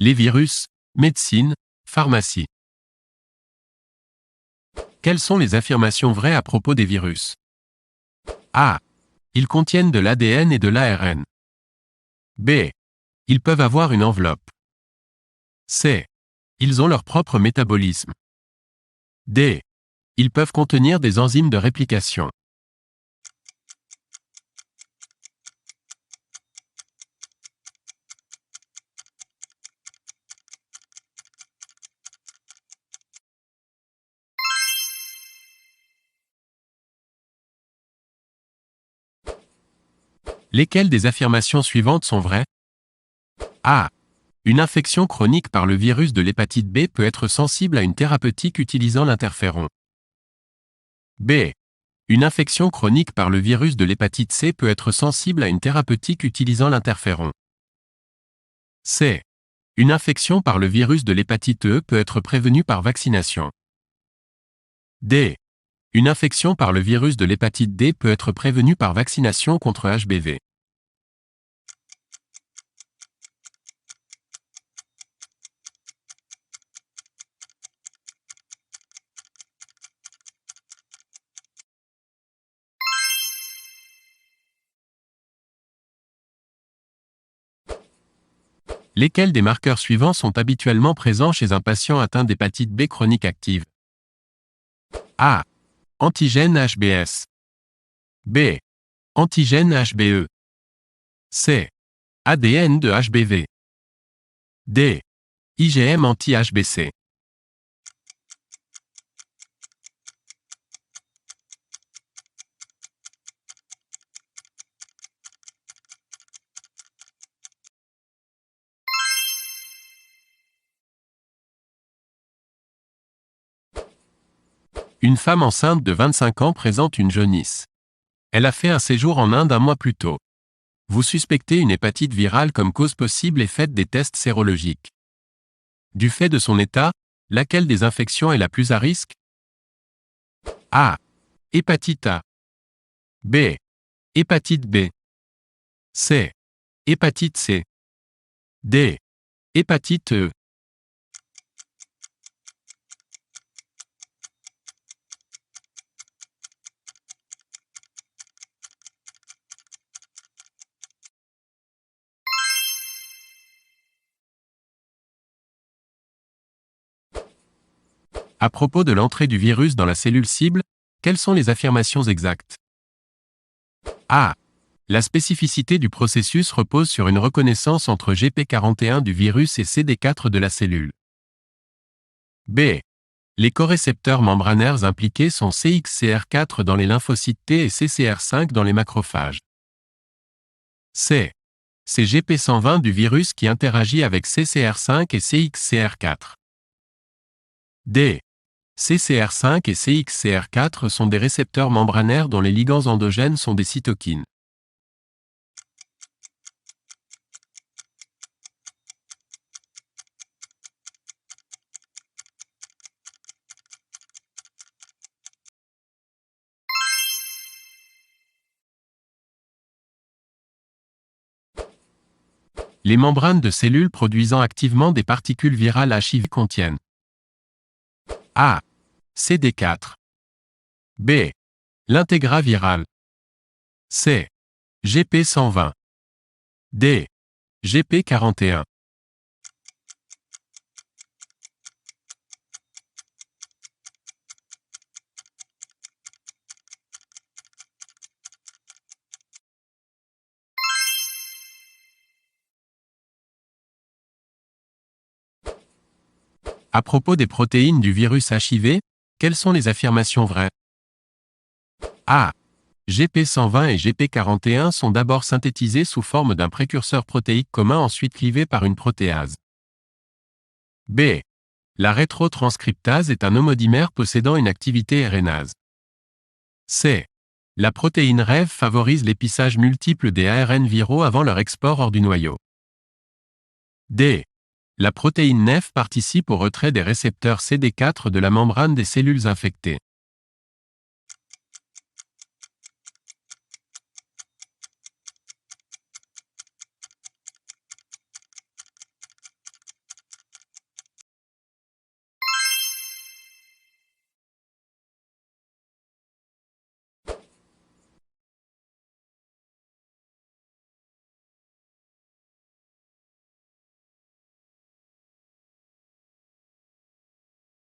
Les virus, médecine, pharmacie. Quelles sont les affirmations vraies à propos des virus? A. Ils contiennent de l'ADN et de l'ARN. B. Ils peuvent avoir une enveloppe. C. Ils ont leur propre métabolisme. D. Ils peuvent contenir des enzymes de réplication. Lesquelles des affirmations suivantes sont vraies? A. Une infection chronique par le virus de l'hépatite B peut être sensible à une thérapeutique utilisant l'interféron. B. Une infection chronique par le virus de l'hépatite C peut être sensible à une thérapeutique utilisant l'interféron. C. Une infection par le virus de l'hépatite E peut être prévenue par vaccination. D. Une infection par le virus de l'hépatite D peut être prévenue par vaccination contre HBV. Lesquels des marqueurs suivants sont habituellement présents chez un patient atteint d'hépatite B chronique active? A. Antigène HBS. B. Antigène HBE. C. ADN de HBV. D. IgM anti-HBC. Une femme enceinte de 25 ans présente une jaunisse. Elle a fait un séjour en Inde un mois plus tôt. Vous suspectez une hépatite virale comme cause possible et faites des tests sérologiques. Du fait de son état, laquelle des infections est la plus à risque? A. Hépatite A. B. Hépatite B. C. Hépatite C. D. Hépatite E. À propos de l'entrée du virus dans la cellule cible, quelles sont les affirmations exactes? A. La spécificité du processus repose sur une reconnaissance entre GP41 du virus et CD4 de la cellule. B. Les corécepteurs membranaires impliqués sont CXCR4 dans les lymphocytes T et CCR5 dans les macrophages. C. C'est GP120 du virus qui interagit avec CCR5 et CXCR4. D. CCR5 et CXCR4 sont des récepteurs membranaires dont les ligands endogènes sont des cytokines. Les membranes de cellules produisant activement des particules virales HIV contiennent A. CD4. B. L'intégra viral. C. GP120. D. GP41. À propos des protéines du virus HIV, quelles sont les affirmations vraies? A. GP120 et GP41 sont d'abord synthétisés sous forme d'un précurseur protéique commun ensuite clivé par une protéase. B. La rétrotranscriptase est un homodimère possédant une activité RNase. C. La protéine REV favorise l'épissage multiple des ARN viraux avant leur export hors du noyau. D. La protéine NEF participe au retrait des récepteurs CD4 de la membrane des cellules infectées.